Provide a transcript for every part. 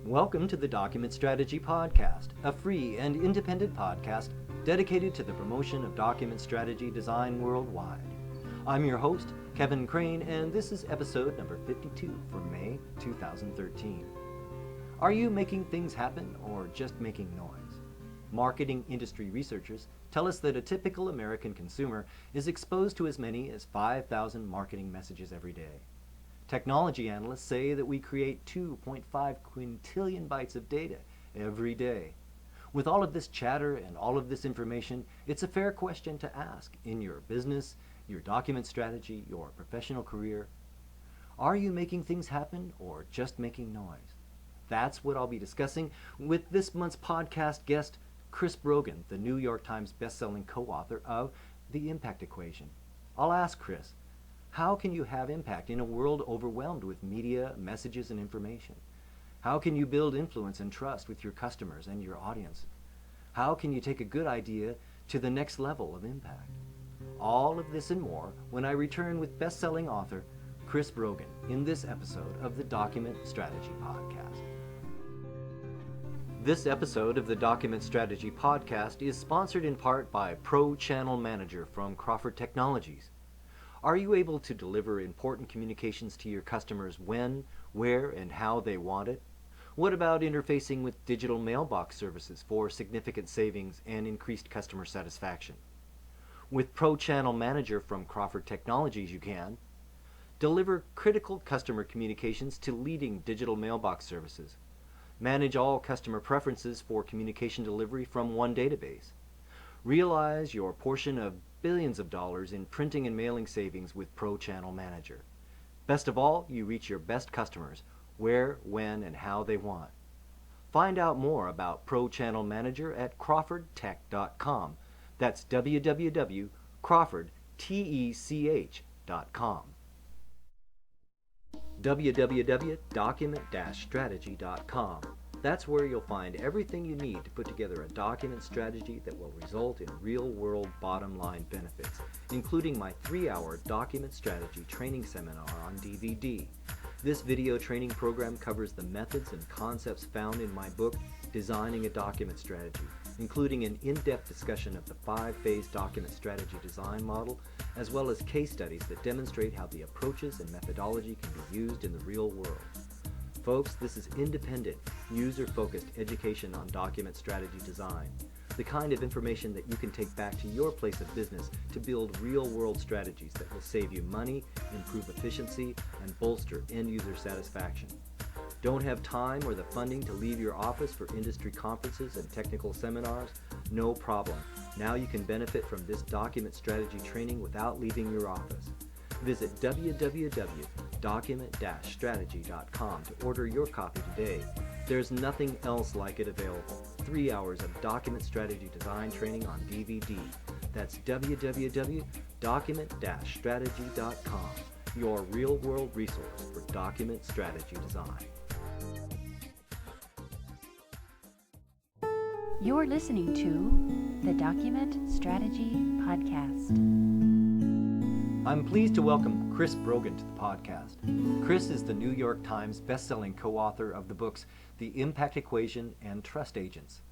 Welcome to the Document Strategy Podcast, a free and independent podcast dedicated to the promotion of document strategy design worldwide. I'm your host, Kevin Craine, and this is episode number 52 for May 2013. Are you making things happen or just making noise? Marketing industry researchers tell us that a typical American consumer is exposed to as many as 5,000 marketing messages every day. Technology analysts say that we create 2.5 quintillion bytes of data every day. With all of this chatter and all of this information, it's a fair question to ask in your business, your document strategy, your professional career. Are you making things happen or just making noise? That's what I'll be discussing with this month's podcast guest, Chris Brogan, the New York Times bestselling co-author of The Impact Equation. I'll ask Chris, how can you have impact in a world overwhelmed with media, messages, and information? How can you build influence and trust with your customers and your audience? How can you take a good idea to the next level of impact? All of this and more when I return with best-selling author Chris Brogan in this episode of the Document Strategy Podcast. This episode of the Document Strategy Podcast is sponsored in part by Pro Channel Manager from Crawford Technologies. Are you able to deliver important communications to your customers when, where, and how they want it? What about interfacing with digital mailbox services for significant savings and increased customer satisfaction? With Pro Channel Manager from Crawford Technologies, you can deliver critical customer communications to leading digital mailbox services, manage all customer preferences for communication delivery from one database, realize your portion of billions of dollars in printing and mailing savings with Pro Channel Manager. Best of all, you reach your best customers where, when, and how they want. Find out more about Pro Channel Manager at crawfordtech.com. That's www.crawfordtech.com. www.document-strategy.com. That's where you'll find everything you need to put together a document strategy that will result in real-world bottom-line benefits, including my 3-hour document strategy training seminar on DVD. This video training program covers the methods and concepts found in my book, Designing a Document Strategy, including an in-depth discussion of the 5-phase document strategy design model, as well as case studies that demonstrate how the approaches and methodology can be used in the real world. Folks, this is independent, user-focused education on document strategy design, the kind of information that you can take back to your place of business to build real-world strategies that will save you money, improve efficiency, and bolster end-user satisfaction. Don't have time or the funding to leave your office for industry conferences and technical seminars? No problem. Now you can benefit from this document strategy training without leaving your office. Visit www.document-strategy.com to order your copy today. There's nothing else like it available. 3 hours of document strategy design training on DVD. That's www.document-strategy.com, your real-world resource for document strategy design. You're listening to the Document Strategy Podcast. I'm pleased to welcome Chris Brogan to the podcast. Chris is the New York Times bestselling co-author of the books The Impact Equation and Trust Agents.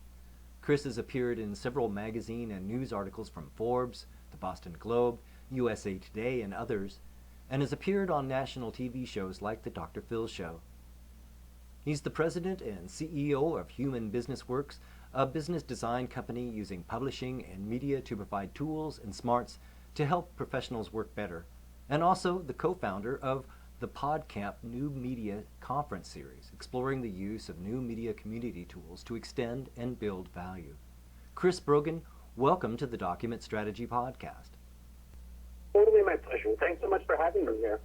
Chris has appeared in several magazine and news articles from Forbes, the Boston Globe, USA Today, and others, and has appeared on national TV shows like The Dr. Phil Show. He's the president and CEO of Human Business Works, a business design company using publishing and media to provide tools and smarts to help professionals work better, and also the co-founder of the PodCamp New Media Conference Series, exploring the use of new media community tools to extend and build value. Chris Brogan, welcome to the Document Strategy Podcast. Totally my pleasure. Thanks so much for having me here.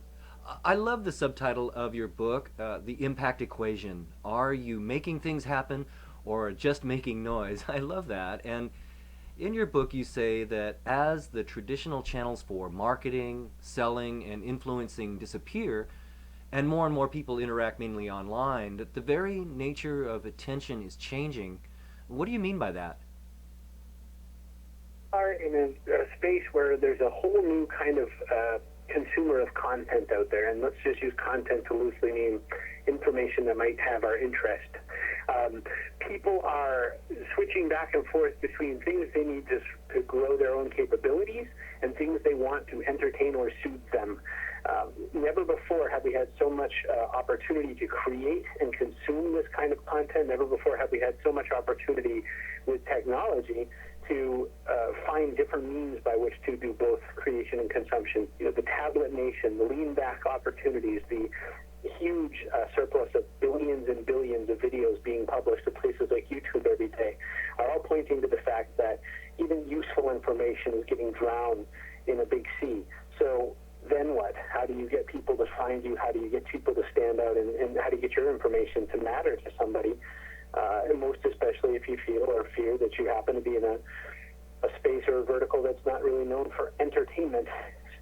I love the subtitle of your book, The Impact Equation. Are you making things happen or just making noise? I love that. And in your book, you say that as the traditional channels for marketing, selling, and influencing disappear, and more people interact mainly online, that the very nature of attention is changing. What do you mean by that? Are in a space where there's a whole new kind of consumer of content out there, and let's just use content to loosely mean information that might have our interest. People are switching back and forth between things they need to grow their own capabilities and things they want to entertain or soothe them. Never before have we had so much opportunity to create and consume this kind of content. Never before have we had so much opportunity with technology to find different means by which to do both creation and consumption. You know, the tablet nation, the lean back opportunities, the huge surplus of billions and billions of videos being published to places like YouTube every day are all pointing to the fact that even useful information is getting drowned in a big sea. So then what? How do you get people to find you? How do you get people to stand out? And how do you get your information to matter to somebody? And most especially if you feel or fear that you happen to be in a space or a vertical that's not really known for entertainment,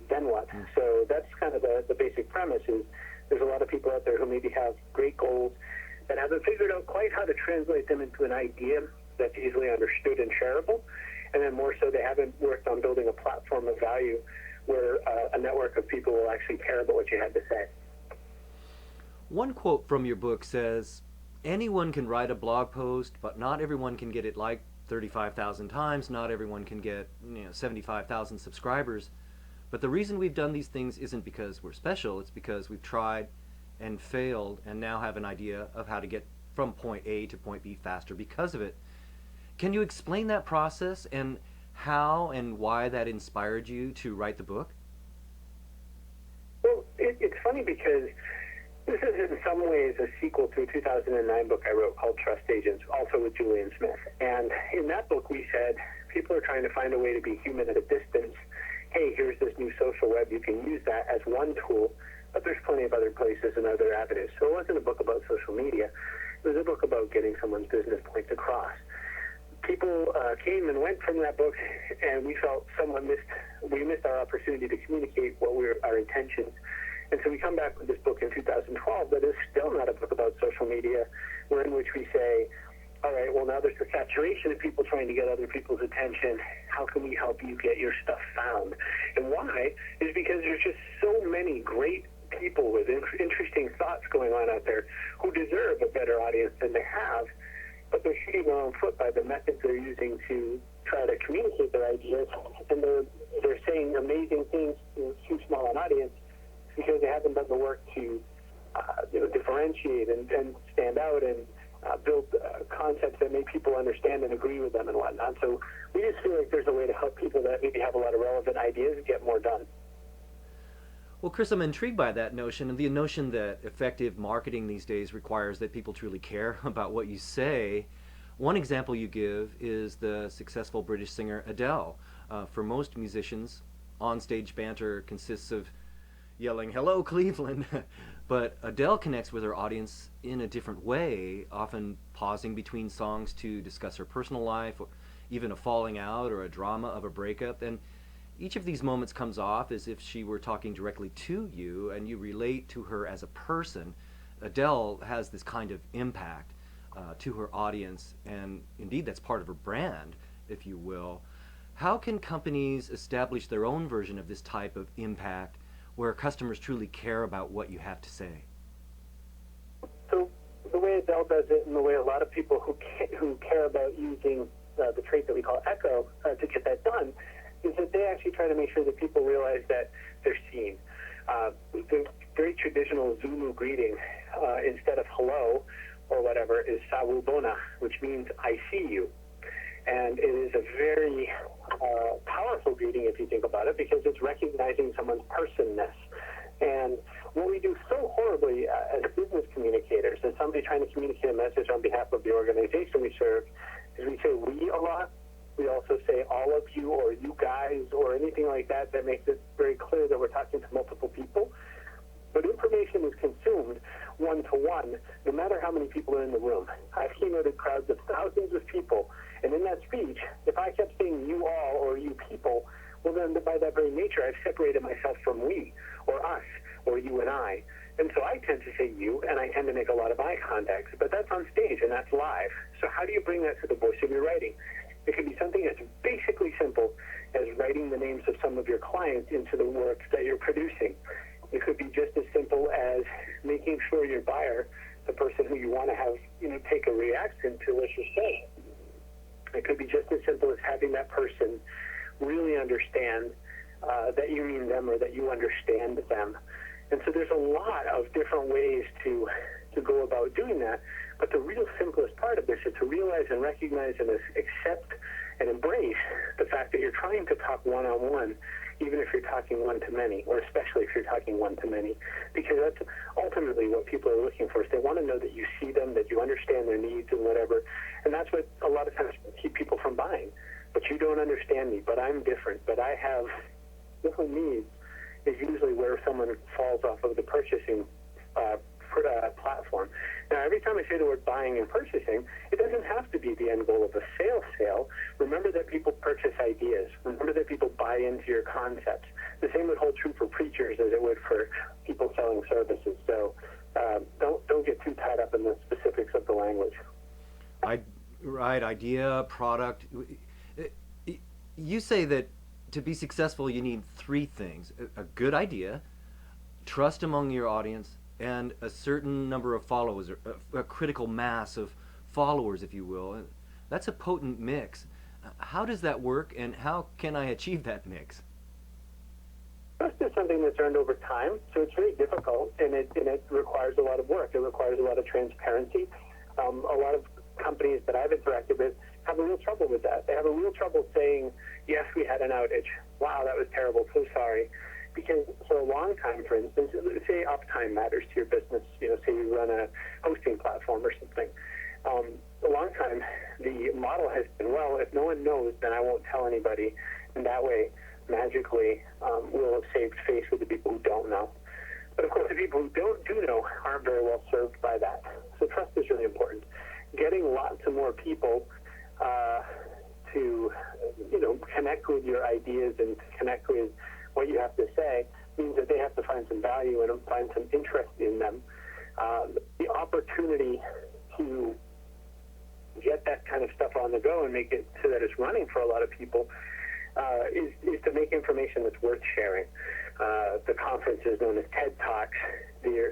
then what? So that's kind of the basic premise is there's a lot of people out there who maybe have great goals that haven't figured out quite how to translate them into an idea that's easily understood and shareable. And then more so, they haven't worked on building a platform of value where a network of people will actually care about what you had to say. One quote from your book says, anyone can write a blog post, but not everyone can get it liked 35,000 times. Not everyone can get 75,000 subscribers. But the reason we've done these things isn't because we're special. It's because we've tried and failed and now have an idea of how to get from point A to point B faster because of it. Can you explain that process and how and why that inspired you to write the book? Well, it's funny because this is in some ways a sequel to a 2009 book I wrote called Trust Agents, also with Julian Smith. And in that book we said people are trying to find a way to be human at a distance. Hey, here's this new social web. You can use that as one tool, but there's plenty of other places and other avenues. So it wasn't a book about social media. It was a book about getting someone's business points across. People came and went from that book, and we felt we missed our opportunity to communicate what our intentions. And so we come back with this book in 2012 that is still not a book about social media, in which we say, all right, well, now there's the saturation of people trying to get other people's attention. How can we help you get your stuff found? And why is because there's just so many great people with interesting thoughts going on out there who deserve a better audience than they have, but they're shooting their own foot by the methods they're using to try to communicate their ideas, and they're saying amazing things to too small an audience because they haven't done the work to differentiate and stand out and build concepts that make people understand and agree with them and whatnot. So we just feel like there's a way to help people that maybe have a lot of relevant ideas get more done. Well, Chris, I'm intrigued by that notion, and the notion that effective marketing these days requires that people truly care about what you say. One example you give is the successful British singer Adele. For most musicians, on-stage banter consists of yelling, "Hello, Cleveland!" But Adele connects with her audience in a different way, often pausing between songs to discuss her personal life, or even a falling out or a drama of a breakup. And each of these moments comes off as if she were talking directly to you, and you relate to her as a person. Adele has this kind of impact to her audience, and indeed that's part of her brand, if you will. How can companies establish their own version of this type of impact where customers truly care about what you have to say? So the way Adele does it, and the way a lot of people who care about using the trait that we call echo to get that done, is that they actually try to make sure that people realize that they're seen. The very traditional Zulu greeting, instead of hello or whatever, is sawubona, which means I see you. And it is a very powerful greeting if you think about it, because it's recognizing someone's personness. And what we do so horribly as business communicators, as somebody trying to communicate a message on behalf of the organization we serve, is we say we a lot. We also say all of you or you guys or anything like that that makes it very clear that we're talking to multiple people. But information is consumed one-to-one, no matter how many people are in the room. I've keynoted crowds of thousands of people, and in that speech, if I kept saying you all or you people, well then by that very nature, I've separated myself from we or us or you and I. And so I tend to say you, and I tend to make a lot of eye contact, but that's on stage and that's live. So how do you bring that to the voice of your writing? It can be something as basically simple as writing the names of some of your clients into the work that you're producing. It could be just as simple as making sure your buyer, the person who you want to have, take a reaction to what you're saying. It could be just as simple as having that person really understand that you mean them or that you understand them. And so there's a lot of different ways to go about doing that. But the real simplest part of this is to realize and recognize and accept and embrace the fact that you're trying to talk one-on-one, even if you're talking one-to-many, or especially if you're talking one-to-many, because that's ultimately what people are looking for. Is they want to know that you see them, that you understand their needs and whatever, and that's what a lot of times keep people from buying. But you don't understand me, but I'm different, but I have different needs, is usually where someone falls off of the purchasing platform. Now, every time I say the word buying and purchasing, it doesn't have to be the end goal of a sale. Remember that people purchase ideas. Remember that people buy into your concepts. The same would hold true for preachers as it would for people selling services. So don't get too tied up in the specifics of the language. Right, idea, product. You say that to be successful, you need three things: a good idea, trust among your audience, and a certain number of followers, a critical mass of followers, if you will. That's a potent mix. How does that work, and how can I achieve that mix? Trust is something that's earned over time, so it's very difficult, and it requires a lot of work. It requires a lot of transparency. A lot of companies that I've interacted with have a real trouble with that. They have a real trouble saying, yes, we had an outage. Wow, that was terrible. So sorry. Because for a long time, for instance, say uptime matters to your business, say you run a hosting platform or something. A long time, the model has been, well, if no one knows, then I won't tell anybody. And that way, magically, we'll have saved face with the people who don't know. But of course, the people who do know aren't very well served by that. So trust is really important. Getting lots of more people to, connect with your ideas and to connect with what you have to say means that they have to find some value and find some interest in them. The opportunity to get that kind of stuff on the go and make it so that it's running for a lot of people is to make information that's worth sharing. The conference is known as TED Talks. Their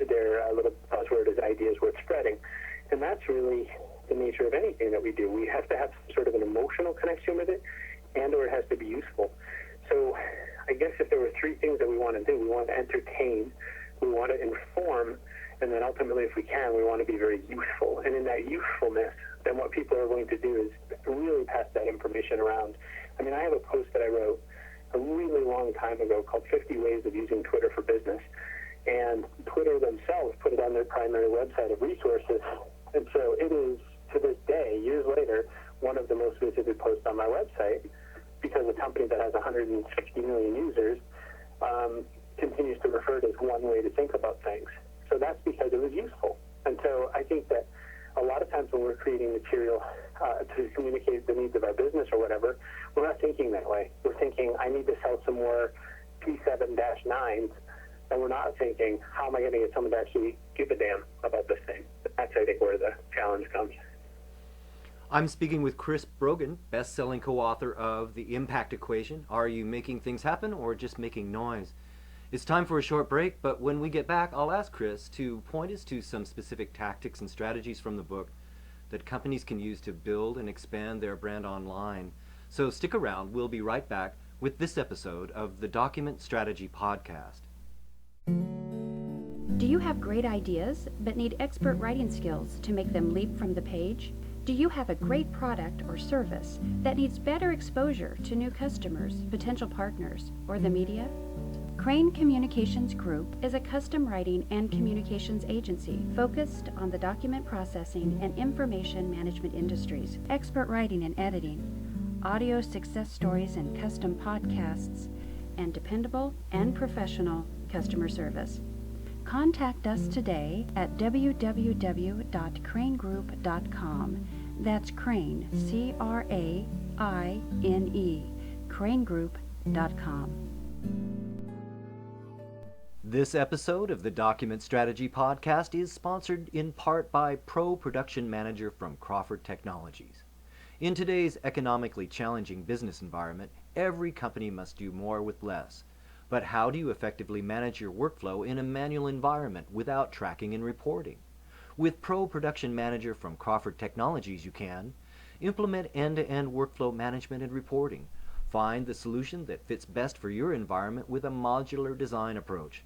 little buzzword is ideas worth spreading. And that's really the nature of anything that we do. We have to have sort of an emotional connection with it, and or it has to be useful. So I guess if there were three things that we want to do, we want to entertain, we want to inform, and then ultimately, if we can, we want to be very useful. And in that usefulness, then what people are going to do is really pass that information around. I mean, I have a post that I wrote a really long time ago called 50 Ways of Using Twitter for Business. And Twitter themselves put it on their primary website of resources. And so it is, to this day, years later, one of the most visited posts on my website, because a company that has 160 million users continues to refer to it as one way to think about things. So that's because it was useful. And so I think that a lot of times when we're creating material to communicate the needs of our business or whatever, we're not thinking that way. We're thinking, I need to sell some more P7-9s, and we're not thinking, how am I going to get someone to actually give a damn about this thing? That's, I think, where the challenge comes. I'm speaking with Chris Brogan, best-selling co-author of The Impact Equation. Are you making things happen or just making noise? It's time for a short break, but when we get back, I'll ask Chris to point us to some specific tactics and strategies from the book that companies can use to build and expand their brand online. So stick around. We'll be right back with this episode of the Document Strategy Podcast. Do you have great ideas but need expert writing skills to make them leap from the page? Do you have a great product or service that needs better exposure to new customers, potential partners, or the media? Craine Communications Group is a custom writing and communications agency focused on the document processing and information management industries, expert writing and editing, audio success stories and custom podcasts, and dependable and professional customer service. Contact us today at www.crainegroup.com. That's Craine, C-R-A-I-N-E, crainegroup.com. This episode of the Document Strategy Podcast is sponsored in part by Pro Production Manager from Crawford Technologies. In today's economically challenging business environment, every company must do more with less. But how do you effectively manage your workflow in a manual environment without tracking and reporting? With Pro Production Manager from Crawford Technologies, you can implement end-to-end workflow management and reporting. Find the solution that fits best for your environment with a modular design approach.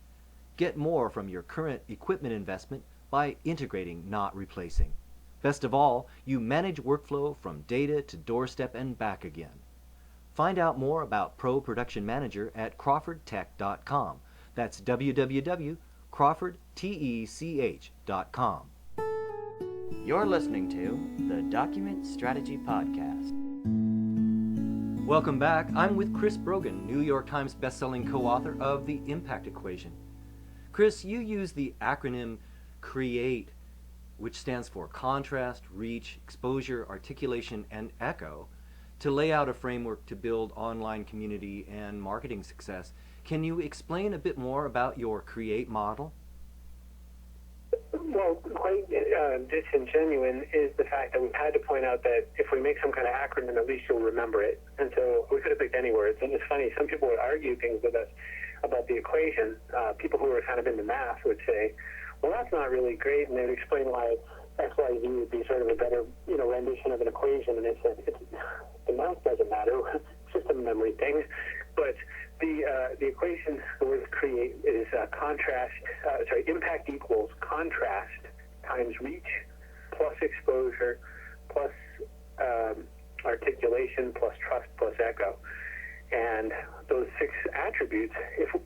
Get more from your current equipment investment by integrating, not replacing. Best of all, you manage workflow from data to doorstep and back again. Find out more about Pro Production Manager at crawfordtech.com. That's www.crawfordtech.com. You're listening to the Document Strategy Podcast. Welcome back. I'm with Chris Brogan, New York Times bestselling co-author of The Impact Equation. Chris, you use the acronym CREATE, which stands for Contrast, Reach, Exposure, Articulation, and Echo, to lay out a framework to build online community and marketing success. Can you explain a bit more about your CREATE model? Well, quite disingenuine is the fact that we've had to point out that if we make some kind of acronym, at least you'll remember it. And so we could have picked any words. And it's funny, some people would argue things with us about the equation. People who are kind of into math would say, well, that's not really great, and they'd explain why X, Y, Z would be sort of a better, rendition of an equation. And they said, the math doesn't matter, it's just a memory thing. But the equation, the word CREATE, is impact equals contrast times reach plus exposure plus articulation plus trust plus echo. And those 6 attributes,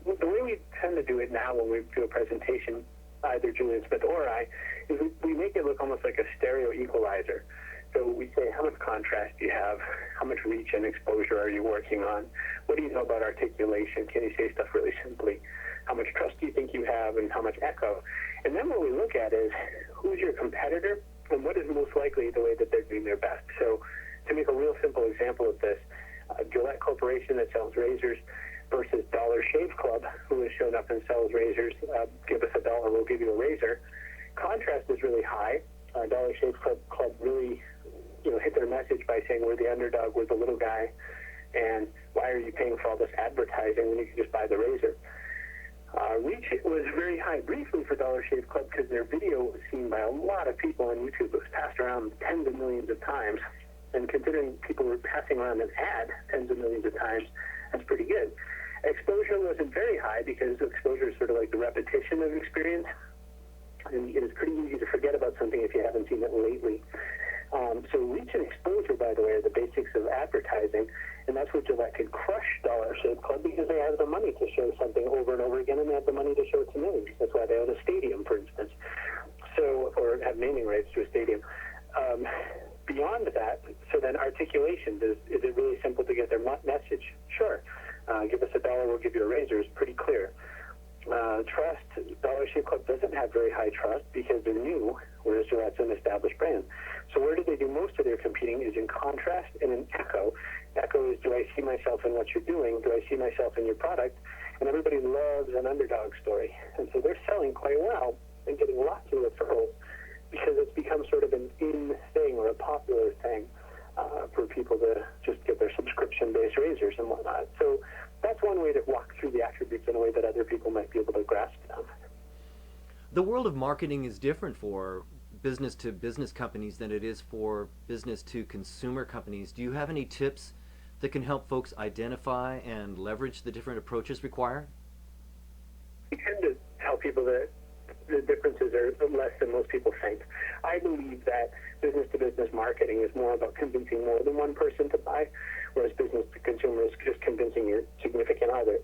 the way we tend to do it now when we do a presentation, either Julian Smith or I, is we make it look almost like a stereo equalizer. So we say, how much contrast do you have? How much reach and exposure are you working on? What do you know about articulation? Can you say stuff really simply? How much trust do you think you have, and how much echo? And then what we look at is, who's your competitor, and what is most likely the way that they're doing their best? So to make a real simple example of this, Gillette Corporation that sells razors versus Dollar Shave Club, who has shown up and sells razors. Give us $1, we'll give you a razor. Contrast is really high. Dollar Shave Club really hit their message by saying, we're the underdog, we're the little guy, and why are you paying for all this advertising when you can just buy the razor? Reach was very high briefly for Dollar Shave Club because their video was seen by a lot of people on YouTube. It was passed around tens of millions of times, and considering people were passing around an ad tens of millions of times, that's pretty good. Exposure wasn't very high because exposure is sort of like the repetition of experience, and it is pretty easy to forget about something if you haven't seen it lately. So reach and exposure, by the way, are the basics of advertising, and that's where Gillette could crush Dollar Shave Club because they have the money to show something over and over again, and they have the money to show it to millions. That's why they own a stadium, for instance, or have naming rights to a stadium. Beyond that, so then articulation, is it really simple to get their message? Sure. Give us $1, we'll give you a razor is pretty clear. Trust, Dollar Shave Club doesn't have very high trust because they're new, whereas Gillette's an established brand. So where do they do most of their competing is in contrast and in echo. Echo is, do I see myself in what you're doing? Do I see myself in your product? And everybody loves an underdog story. And so they're selling quite well and getting lots of referrals because it's become sort of an in thing or a popular thing for people to just get their subscription-based razors and whatnot. So that's one way to walk through the attributes in a way that other people might be able to grasp them. The world of marketing is different for business-to-business companies than it is for business-to-consumer companies. Do you have any tips that can help folks identify and leverage the different approaches required? We tend to tell people that the differences are less than most people think. I believe that business-to-business marketing is more about convincing more than one person to buy, whereas business-to-consumer is just convincing your significant other.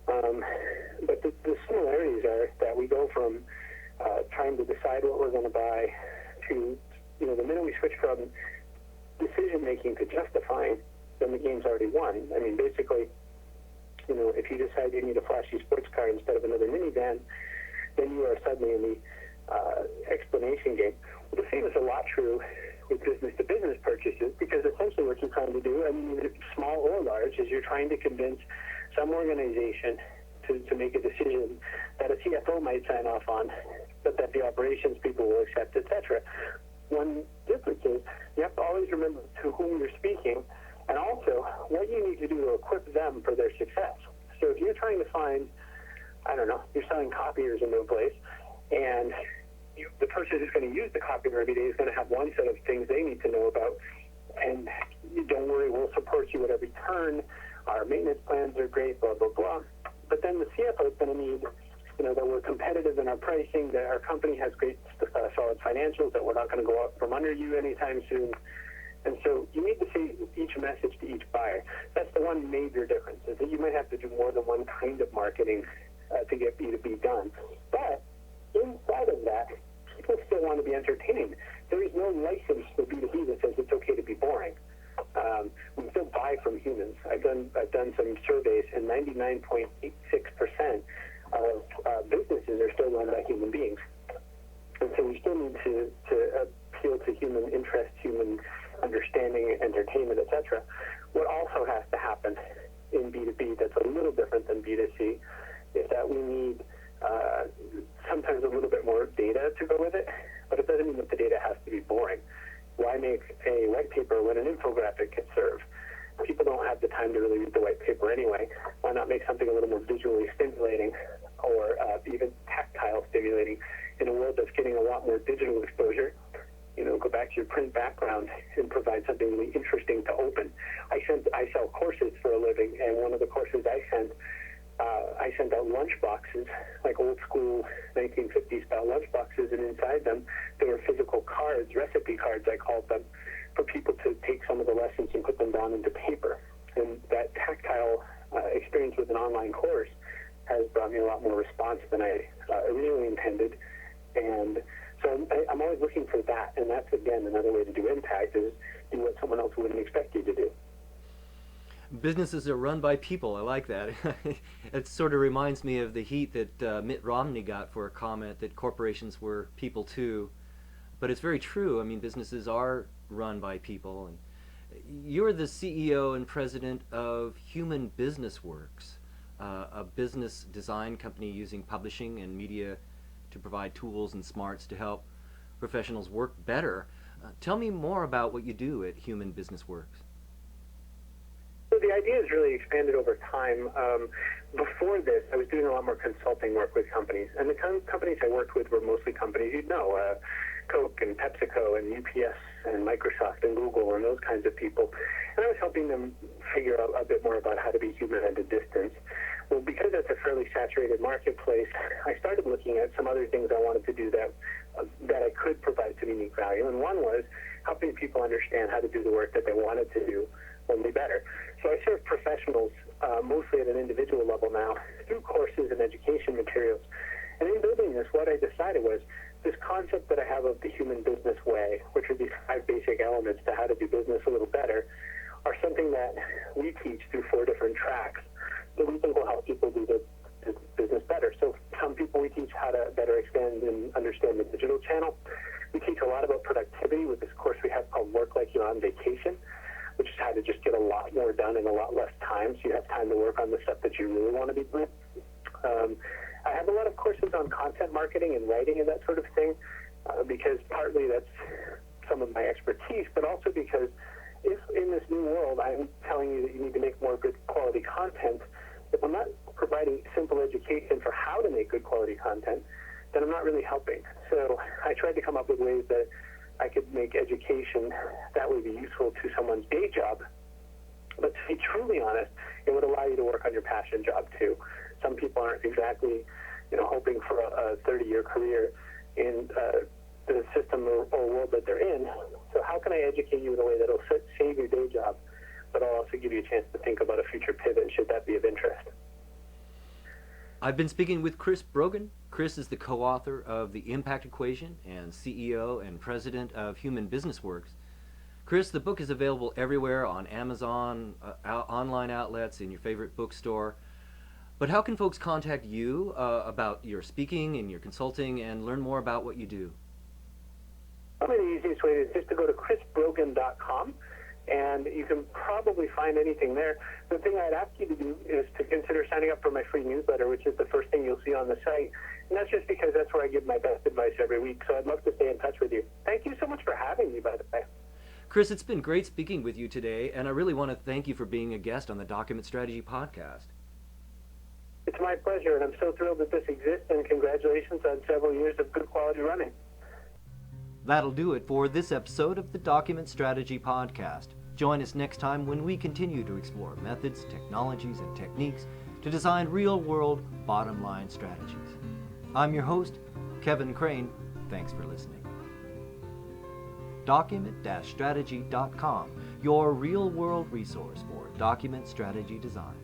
But the similarities are that we go from trying to decide what we're going to buy to, the minute we switch from decision-making to justifying, then the game's already won. I mean, basically, if you decide you need a flashy sports car instead of another minivan, then you are suddenly in the explanation game. Well, the same is a lot true with business-to-business purchases, because essentially what you're trying to do, small or large, is you're trying to convince some organization to make a decision that a CFO might sign off on, but that the operations people will accept, etc. One difference is you have to always remember to whom you're speaking, and also what you need to do to equip them for their success. So if you're trying to find, you're selling copiers in a place, and the person who's going to use the copier every day is going to have one set of things they need to know about. And don't worry, we'll support you at every turn. Our maintenance plans are great, blah, blah, blah. But then the CFO is going to need, that we're competitive in our pricing, that our company has great, solid financials, that we're not going to go out from under you anytime soon. And so you need to say each message to each buyer. That's the one major difference, is that you might have to do more than one kind of marketing to get B2B done. But inside of that, people still want to be entertained. There is no license for B2B that says it's okay to be boring. We still buy from humans. I've done some surveys, and 99.86% of businesses are still run by human beings. And so we still need to appeal to human interest, human understanding, entertainment, etc. What also has to happen in B2B that's a little different than B2C is that we need sometimes a little bit more data to go with it, but it doesn't mean that the data has to be boring. Why make a white paper when an infographic can serve? People don't have the time to really read the white paper anyway. Why not make something a little more visually stimulating or even tactile stimulating in a world that's getting a lot more digital exposure? Go back to your print background and provide something really interesting to open. I sell courses for a living, and one of the courses I sent out lunch boxes, like old school 1950s style lunch boxes, and inside them there were physical cards, recipe cards I called them, for people to take some of the lessons and put them down into paper. And that tactile experience with an online course has brought me a lot more response than I originally intended. And so I'm always looking for that, and that's, again, another way to do impact, is do what someone else wouldn't expect you to do. Businesses are run by people. I like that. It sort of reminds me of the heat that Mitt Romney got for a comment that corporations were people too. But it's very true. I mean, businesses are run by people. And you're the CEO and president of Human Business Works, a business design company using publishing and media to provide tools and smarts to help professionals work better. Tell me more about what you do at Human Business Works. So the idea has really expanded over time. Before this, I was doing a lot more consulting work with companies, and the companies I worked with were mostly companies you'd know, Coke and PepsiCo and UPS and Microsoft and Google and those kinds of people. And I was helping them figure out a bit more about how to be human at a distance. Well, because that's a fairly saturated marketplace, I started looking at some other things I wanted to do that I could provide some unique value. And one was helping people understand how to do the work that they wanted to do only better. So I serve professionals mostly at an individual level now through courses and education materials. And in building this, what I decided was this concept that I have of the human business way, which are these 5 basic elements to how to do business a little better, are something that we teach through 4 different tracks that we think will help people do their business better. So some people we teach how to better expand and understand the digital channel. We teach a lot about productivity with this course we have called Work Like You're on Vacation, which is how to just get a lot more done in a lot less time, so you have time to work on the stuff that you really want to be doing. I have a lot of courses on content marketing and writing and that sort of thing, because partly that's some of my expertise, but also because if in this new world I'm telling you that you need to make more good quality content, if I'm not providing simple education for how to make good quality content, then I'm not really helping. So I tried to come up with ways that I could make education that would be useful to someone's day job. But to be truly honest, it would allow you to work on your passion job too. Some people aren't exactly, hoping for a 30-year career in the system or world that they're in. So how can I educate you in a way that'll save your day job, but I'll also give you a chance to think about a future pivot should that be of interest? I've been speaking with Chris Brogan. Chris is the co-author of The Impact Equation and CEO and president of Human Business Works. Chris, the book is available everywhere on Amazon, online outlets, in your favorite bookstore. But how can folks contact you about your speaking and your consulting and learn more about what you do? Probably the easiest way is just to go to chrisbrogan.com, and you can probably find anything there. The thing I'd ask you to do is to consider signing up for my free newsletter, which is the first thing you'll see on the site. And that's just because that's where I give my best advice every week. So I'd love to stay in touch with you. Thank you so much for having me, by the way. Chris, it's been great speaking with you today, and I really want to thank you for being a guest on the Document Strategy Podcast. It's my pleasure, and I'm so thrilled that this exists, and congratulations on several years of good quality running. That'll do it for this episode of the Document Strategy Podcast. Join us next time when we continue to explore methods, technologies, and techniques to design real-world bottom-line strategies. I'm your host, Kevin Craine. Thanks for listening. Document-strategy.com, your real-world resource for document strategy design.